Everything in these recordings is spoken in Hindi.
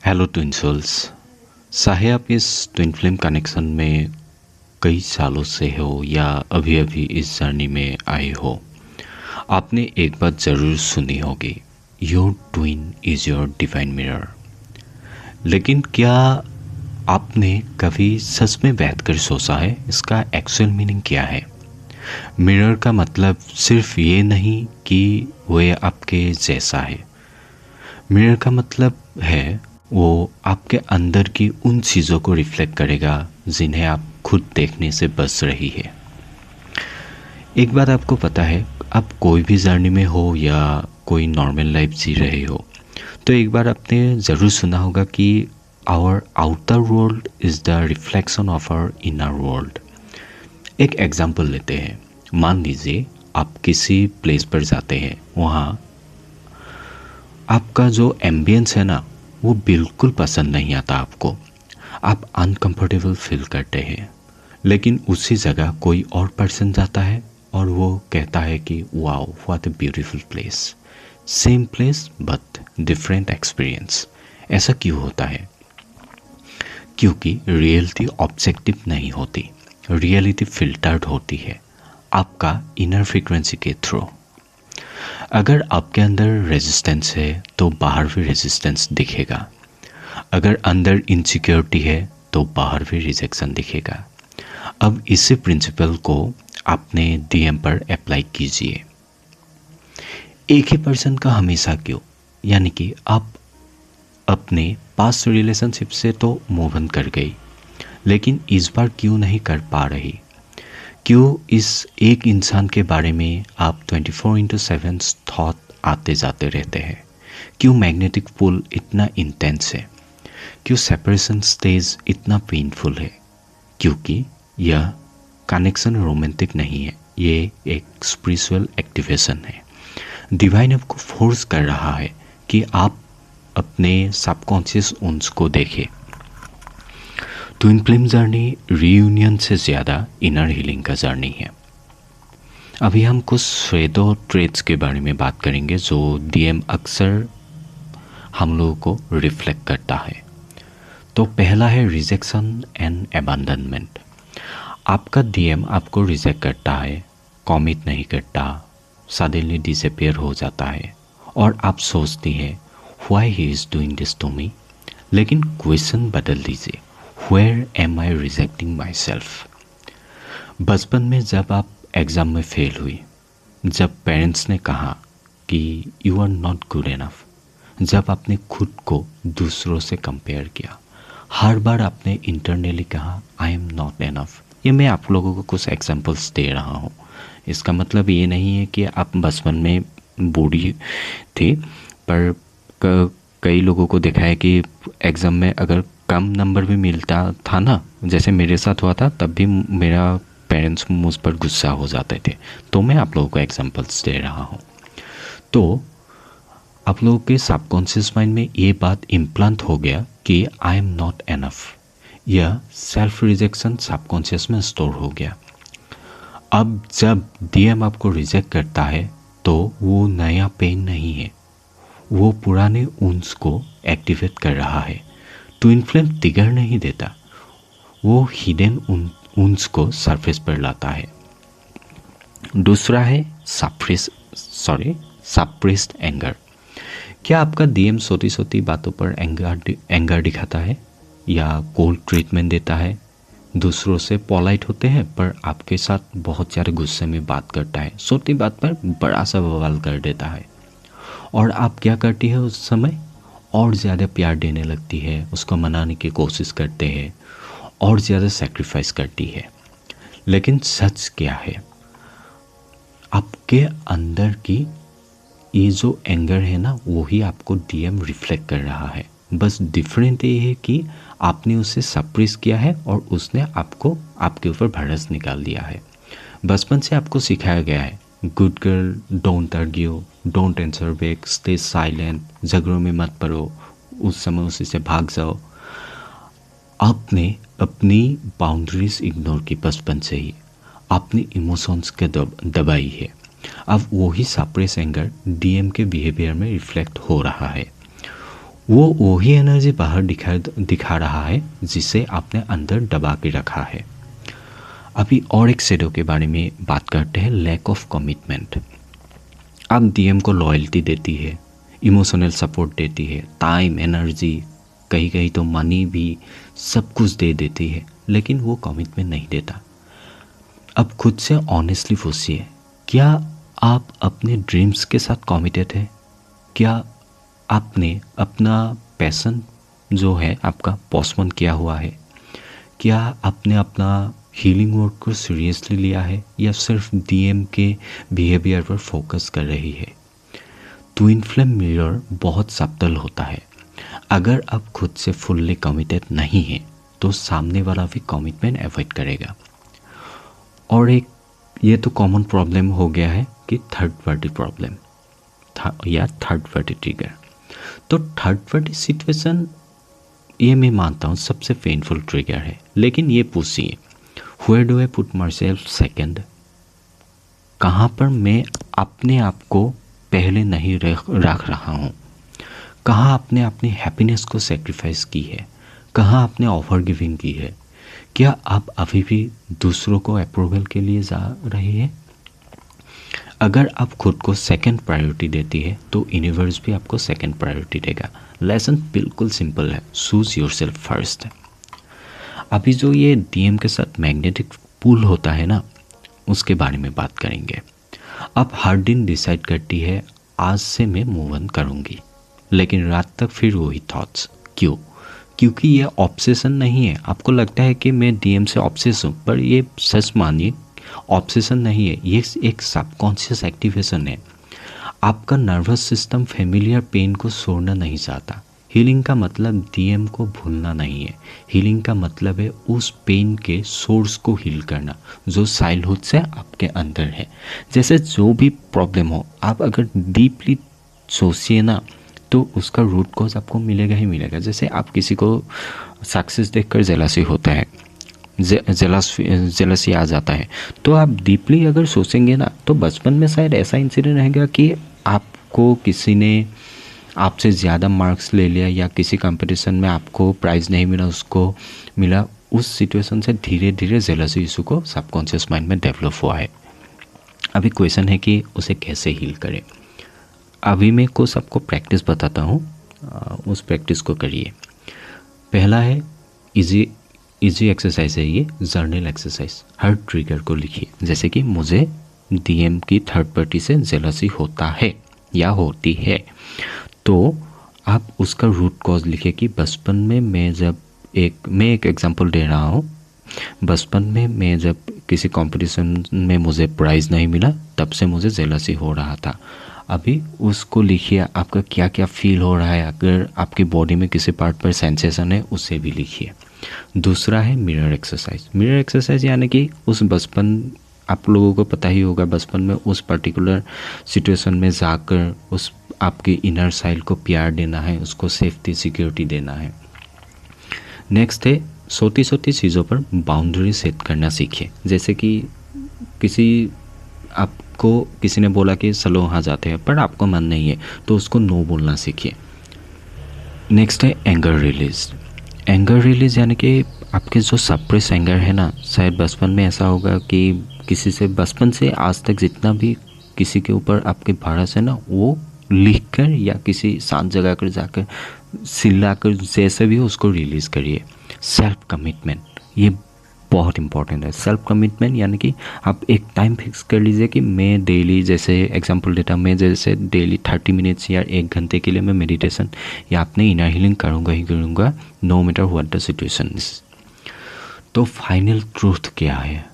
Hello twin souls. चाहे आप इस ट्विन फ्लेम कनेक्शन में कई सालों से हो या अभी अभी इस जर्नी में आए हो, आपने एक बात ज़रूर सुनी होगी, your twin is your divine mirror. लेकिन क्या आपने कभी सच में बैठकर सोचा है इसका एक्चुअल मीनिंग क्या है? मिरर का मतलब सिर्फ ये नहीं कि वह आपके जैसा है। मिरर का मतलब है वो आपके अंदर की उन चीज़ों को रिफ्लेक्ट करेगा जिन्हें आप खुद देखने से बच रही है। एक बात आपको पता है, आप कोई भी जर्नी में हो या कोई नॉर्मल लाइफ जी रहे हो, तो एक बार आपने ज़रूर सुना होगा कि our outer world is the reflection of our inner world. एक एग्जाम्पल लेते हैं। मान लीजिए आप किसी प्लेस पर जाते हैं, वहाँ आपका जो एम्बियंस है ना, वो बिल्कुल पसंद नहीं आता आपको। आप अनकंफर्टेबल फील करते हैं। लेकिन उसी जगह कोई और पर्सन जाता है और वो कहता है कि wow what a beautiful place. Same place but different experience. ऐसा क्यों होता है? क्योंकि रियलिटी ऑब्जेक्टिव नहीं होती, रियलिटी फिल्टर्ड होती है आपका इनर फ्रीक्वेंसी के थ्रू। अगर आपके अंदर रेजिस्टेंस है तो बाहर भी रेजिस्टेंस दिखेगा। अगर अंदर इनसिक्योरिटी है तो बाहर भी रिजेक्शन दिखेगा। अब इसी प्रिंसिपल को आपने डीएम पर अप्लाई कीजिए। एक ही पर्सन का हमेशा क्यों? यानी कि आप अपने पास्ट रिलेशनशिप से तो मूव ऑन कर गई, लेकिन इस बार क्यों नहीं कर पा रही? क्यों इस एक इंसान के बारे में आप 24/7 थॉट आते जाते रहते हैं? क्यों मैग्नेटिक पुल इतना इंटेंस है? क्यों सेपरेशन स्टेज इतना पेनफुल है? क्योंकि यह कनेक्शन रोमांटिक नहीं है, ये एक स्पिरिचुअल एक्टिवेशन है। डिवाइन आपको फोर्स कर रहा है कि आप अपने सबकॉन्शियस उन्स को देखें। ट्विन फ्लेम जर्नी रीयूनियन से ज़्यादा इनर हीलिंग का जर्नी है। अभी हम कुछ शेडो ट्रेट्स के बारे में बात करेंगे जो डीएम अक्सर हम लोगों को रिफ्लेक्ट करता है। तो पहला है रिजेक्शन एंड अबैंडनमेंट। आपका डीएम आपको रिजेक्ट करता है, कमिट नहीं करता, सडनली डिसअपीयर हो जाता है और आप सोचती है why he is doing this to me. लेकिन क्वेश्चन बदल दीजिए, where am I rejecting myself? बचपन में जब आप एग्ज़ाम में फेल हुई, जब पेरेंट्स ने कहा कि you are not good enough, जब आपने खुद को दूसरों से कंपेयर किया, हर बार आपने इंटरनली कहा आई एम नॉट इनफ। ये मैं आप लोगों को कुछ एग्जांपल्स दे रहा हूँ। इसका मतलब ये नहीं है कि आप बचपन में बूढ़ी थी, पर कई लोगों को देखा है कि एग्ज़ाम में अगर कम नंबर भी मिलता था ना, जैसे मेरे साथ हुआ था, तब भी मेरा पेरेंट्स मुझ पर गुस्सा हो जाते थे। तो मैं आप लोगों को एग्जांपल्स दे रहा हूँ। तो आप लोगों के सबकॉन्शियस माइंड में ये बात इम्प्लांट हो गया कि आई एम नॉट एनफ। यह सेल्फ रिजेक्शन सबकॉन्शियस में स्टोर हो गया। अब जब डीएम आपको रिजेक्ट करता है तो वो नया पेन नहीं है, वो पुराने ऊंस को एक्टिवेट कर रहा है। ट्विन फ्लेम ट्रिगर नहीं देता, वो हिडन ऊंस को सरफेस पर लाता है। दूसरा है सप्रेस्ड एंगर। क्या आपका डीएम छोटी छोटी बातों पर एंगर दिखाता है या कोल्ड ट्रीटमेंट देता है? दूसरों से पोलाइट होते हैं पर आपके साथ बहुत ज़्यादा गुस्से में बात करता है, छोटी बात पर बड़ा सा बवाल कर देता है। और आप क्या करती है उस समय? और ज़्यादा प्यार देने लगती है, उसको मनाने की कोशिश करते हैं और ज़्यादा सेक्रीफाइस करती है। लेकिन सच क्या है? आपके अंदर की ये जो एंगर है ना, वही आपको डीएम रिफ्लेक्ट कर रहा है। बस डिफरेंट ये है कि आपने उसे सप्रेस किया है और उसने आपको आपके ऊपर भड़स निकाल दिया है। बचपन से आपको सिखाया गया है good girl don't argue, don't answer back, stay silent, झगड़ों में मत पड़ो, उस समय उसी से भाग जाओ। आपने अपनी बाउंड्रीज इग्नोर की बचपन से ही, आपने इमोशंस के दबाई है। अब वही सप्रेस एंगर डीएम के बिहेवियर में रिफ्लेक्ट हो रहा है। वो वही एनर्जी बाहर दिखा रहा है जिसे आपने अंदर दबा के रखा है। अभी और एक शेडो के बारे में बात करते हैं, लैक ऑफ कमिटमेंट। आप डीएम को लॉयल्टी देती है, इमोशनल सपोर्ट देती है, टाइम, एनर्जी, कहीं कहीं तो मनी भी, सब कुछ दे देती है, लेकिन वो कमिटमेंट नहीं देता। अब खुद से ऑनेस्टली पूछिए, क्या आप अपने ड्रीम्स के साथ कमिटेड है? क्या आपने अपना पैशन जो है आपका पोस्टपोन किया हुआ है? क्या आपने अपना हीलिंग वर्क को सीरियसली लिया है, या सिर्फ डीएम के बिहेवियर पर फोकस कर रही है? ट्विन फ्लेम मिरर बहुत सब्टल होता है। अगर आप खुद से फुल्ली कमिटेड नहीं हैं तो सामने वाला भी कमिटमेंट अवॉइड करेगा। और एक ये तो कॉमन प्रॉब्लम हो गया है कि थर्ड पार्टी प्रॉब्लम या थर्ड पार्टी ट्रिगर। तो थर्ड पार्टी सिचुएशन, ये मैं मानता हूँ सबसे पेनफुल ट्रिगर है, लेकिन ये पूछिए, where do I put myself second? कहाँ पर मैं अपने आप को पहले नहीं रख रहा हूँ? कहाँ आपने अपनी हैप्पीनेस को सेक्रीफाइस की है? कहाँ आपने ऑफर गिविंग की है? क्या आप अभी भी दूसरों को अप्रूवल के लिए जा रहे हैं? अगर आप खुद को सेकंड प्रायोरिटी देती है तो यूनिवर्स भी आपको सेकंड प्रायोरिटी देगा। लेसन बिल्कुल सिंपल है, चूज योरसेल्फ फर्स्ट। अभी जो ये डीएम के साथ मैग्नेटिक पुल होता है ना, उसके बारे में बात करेंगे। अब हर दिन डिसाइड करती है आज से मैं मूव ऑन करूँगी, लेकिन रात तक फिर वही थॉट्स। क्यों? क्योंकि ये ऑब्सेशन नहीं है। आपको लगता है कि मैं डीएम से ऑब्सेस हूँ, पर ये सच मानिए ऑब्सेशन नहीं है, ये एक सबकॉन्शियस एक्टिवेशन है। आपका नर्वस सिस्टम फेमिलियर पेन को छोड़ना नहीं चाहता। हीलिंग का मतलब डीएम को भूलना नहीं है। हीलिंग का मतलब है उस पेन के सोर्स को हील करना जो चाइल्डहुड से आपके अंदर है। जैसे जो भी प्रॉब्लम हो, आप अगर डीपली सोचिए ना, तो उसका रूट कॉज आपको मिलेगा ही मिलेगा। जैसे आप किसी को सक्सेस देखकर जेलसी होता है, जेलसी आ जाता है, तो आप डीपली अगर सोचेंगे ना, तो बचपन में शायद ऐसा इंसिडेंट रहेगा कि आपको किसी ने आपसे ज़्यादा मार्क्स ले लिया, या किसी कंपटीशन में आपको प्राइज़ नहीं मिला, उसको मिला। उस सिचुएशन से धीरे धीरे जेलसी इशू को सबकॉन्शियस माइंड में डेवलप हुआ है। अभी क्वेश्चन है कि उसे कैसे हील करें। अभी मैं को सबको प्रैक्टिस बताता हूँ, उस प्रैक्टिस को करिए। पहला है इजी एक्सरसाइज है ये, जर्नल एक्सरसाइज। हर ट्रिगर को लिखिए, जैसे कि मुझे डीएम की थर्ड पार्टी से जेलसी होता है या होती है, तो आप उसका रूट कॉज लिखिए कि बचपन में मैं एक एग्जांपल दे रहा हूँ। बचपन में मैं जब किसी कंपटीशन में मुझे प्राइज़ नहीं मिला, तब से मुझे जेलसी हो रहा था। अभी उसको लिखिए, आपका क्या क्या फील हो रहा है। अगर आपकी बॉडी में किसी पार्ट पर सेंसेशन है, उसे भी लिखिए। दूसरा है मिरर एक्सरसाइज। मिरर एक्सरसाइज यानी कि उस बचपन, आप लोगों को पता ही होगा, बचपन में उस पर्टिकुलर सिचुएशन में जाकर उस आपके इनर साइड को प्यार देना है, उसको सेफ्टी सिक्योरिटी देना है। नेक्स्ट है छोटी छोटी चीज़ों पर बाउंड्री सेट करना सीखिए। जैसे कि आपको किसी ने बोला कि चलो वहाँ जाते हैं, पर आपको मन नहीं है, तो उसको नो बोलना सीखिए। नेक्स्ट है एंगर रिलीज। एंगर रिलीज यानी कि आपके जो सप्रेस एंगर है ना, शायद बचपन में ऐसा होगा कि किसी से बचपन से आज तक जितना भी किसी के ऊपर आपके भड़ास है ना, वो लिख कर या किसी शांत जगह कर जाकर चिल्लाकर जैसे भी हो उसको रिलीज़ करिए। सेल्फ कमिटमेंट, ये बहुत इंपॉर्टेंट है। सेल्फ कमिटमेंट यानी कि आप एक टाइम फिक्स कर लीजिए कि मैं डेली, जैसे एग्जांपल देता, मैं जैसे डेली 30 मिनट्स या 1 घंटे के लिए मैं मेडिटेशन या अपने इनर हीलिंग करूँगा ही करूँगा, no matter what the situation is. तो फाइनल ट्रूथ क्या है?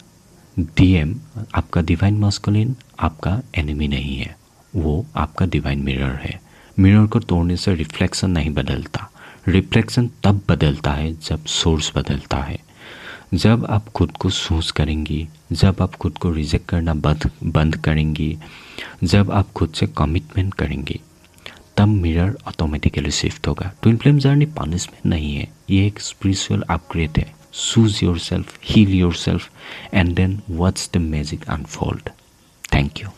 डीएम आपका डिवाइन मास्कुलिन आपका एनिमी नहीं है, वो आपका डिवाइन मिरर है। मिरर को तोड़ने से रिफ्लेक्शन नहीं बदलता, रिफ्लेक्शन तब बदलता है जब सोर्स बदलता है। जब आप खुद को चूज करेंगी, जब आप खुद को रिजेक्ट करना बंद करेंगी, जब आप खुद से कमिटमेंट करेंगी, तब मिरर ऑटोमेटिकली शिफ्ट होगा। ट्विन फ्लेम जर्नी पनिशमेंट नहीं है, ये एक स्पिरिचुअल अपग्रेड है। Choose yourself, heal yourself, and then watch the magic unfold. Thank you.